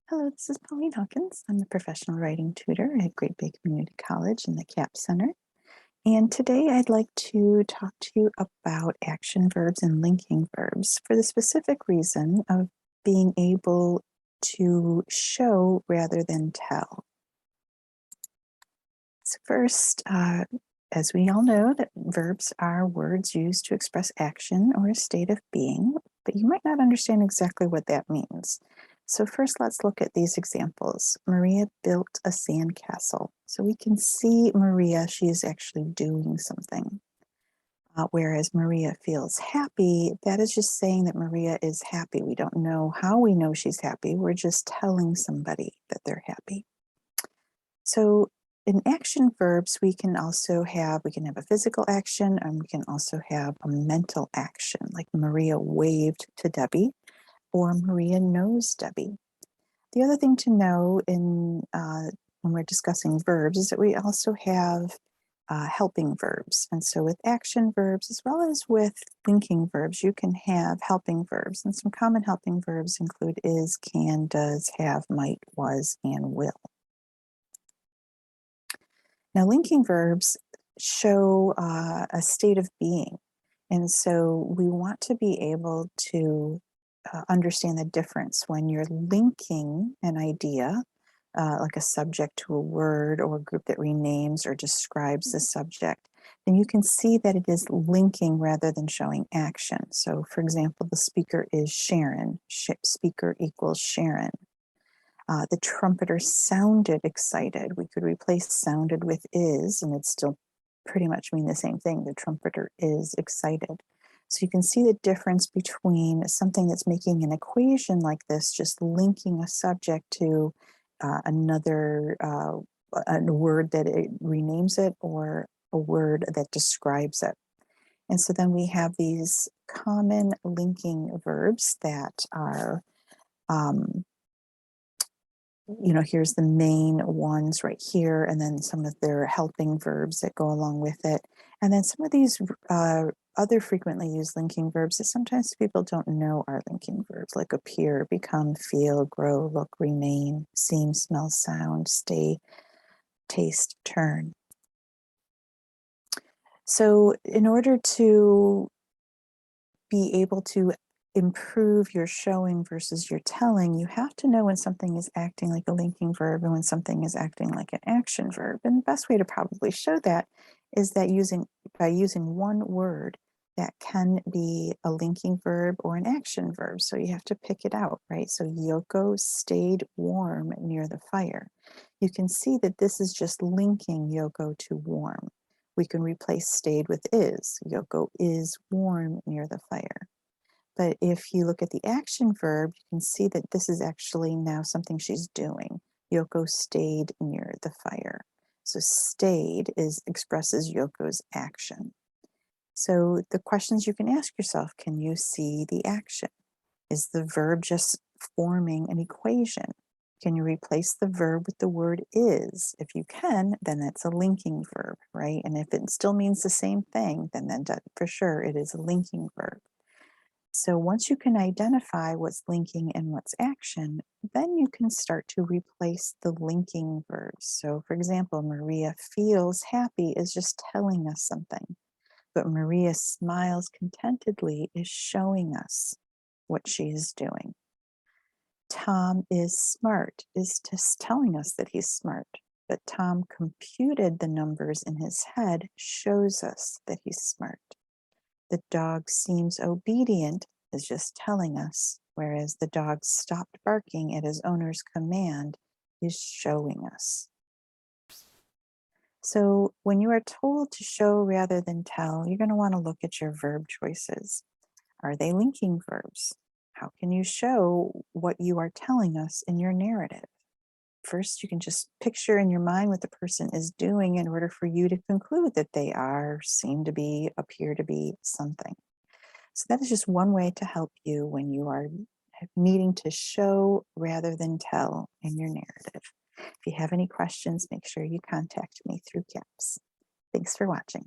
Hello, this is Pauline Hawkins. I'm the professional writing tutor at Great Bay Community College in the CAP Center. And today I'd like to talk to you about action verbs and linking verbs for the specific reason of being able to show rather than tell. So first, as we all know, that verbs are words used to express action or a state of being, but you might not understand exactly what that means. So first, let's look at these examples. Maria built a sandcastle. So we can see Maria, she is actually doing something. Whereas Maria feels happy, that is just saying that Maria is happy. We don't know how we know she's happy. We're just telling somebody that they're happy. So in action verbs, we can have a physical action, and we can also have a mental action, like Maria waved to Debbie, or Maria knows Debbie. The other thing to know when we're discussing verbs is that we also have helping verbs. And so with action verbs, as well as with linking verbs, you can have helping verbs. And some common helping verbs include is, can, does, have, might, was, and will. Now, linking verbs show a state of being. And so we want to be able to understand the difference when you're linking an idea, like a subject to a word or a group that renames or describes the subject, then you can see that it is linking rather than showing action. So for example, the speaker is Sharon. Speaker equals Sharon. The trumpeter sounded excited. We could replace sounded with is, and it'd still pretty much mean the same thing. The trumpeter is excited. So you can see the difference between something that's making an equation like this, just linking a subject to another a word that it renames it, or a word that describes it. And so then we have these common linking verbs that are here's the main ones right here, and then some of their helping verbs that go along with it. And then some of these other frequently used linking verbs that sometimes people don't know are linking verbs, like appear, become, feel, grow, look, remain, seem, smell, sound, stay, taste, turn. So in order to be able to improve your showing versus your telling, you have to know when something is acting like a linking verb and when something is acting like an action verb. And the best way to probably show that is that by using one word that can be a linking verb or an action verb. So you have to pick it out, right? So Yoko stayed warm near the fire. You can see that this is just linking Yoko to warm. We can replace stayed with is. Yoko is warm near the fire. But if you look at the action verb, you can see that this is actually now something she's doing. Yoko stayed near the fire. So stayed expresses Yoko's action. So the questions you can ask yourself, can you see the action? Is the verb just forming an equation? Can you replace the verb with the word is? If you can, then that's a linking verb, right? And if it still means the same thing, then for sure it is a linking verb. So once you can identify what's linking and what's action, then you can start to replace the linking verbs. So for example, Maria feels happy is just telling us something, but Maria smiles contentedly is showing us what she is doing. Tom is smart is just telling us that he's smart, but Tom computed the numbers in his head shows us that he's smart. The dog seems obedient is just telling us, whereas the dog stopped barking at his owner's command is showing us. So when you are told to show rather than tell, you're going to want to look at your verb choices. Are they linking verbs? How can you show what you are telling us in your narrative? First, you can just picture in your mind what the person is doing in order for you to conclude that they are, seem to be, appear to be something. So that is just one way to help you when you are needing to show rather than tell in your narrative. If you have any questions, make sure you contact me through CAPS. Thanks for watching.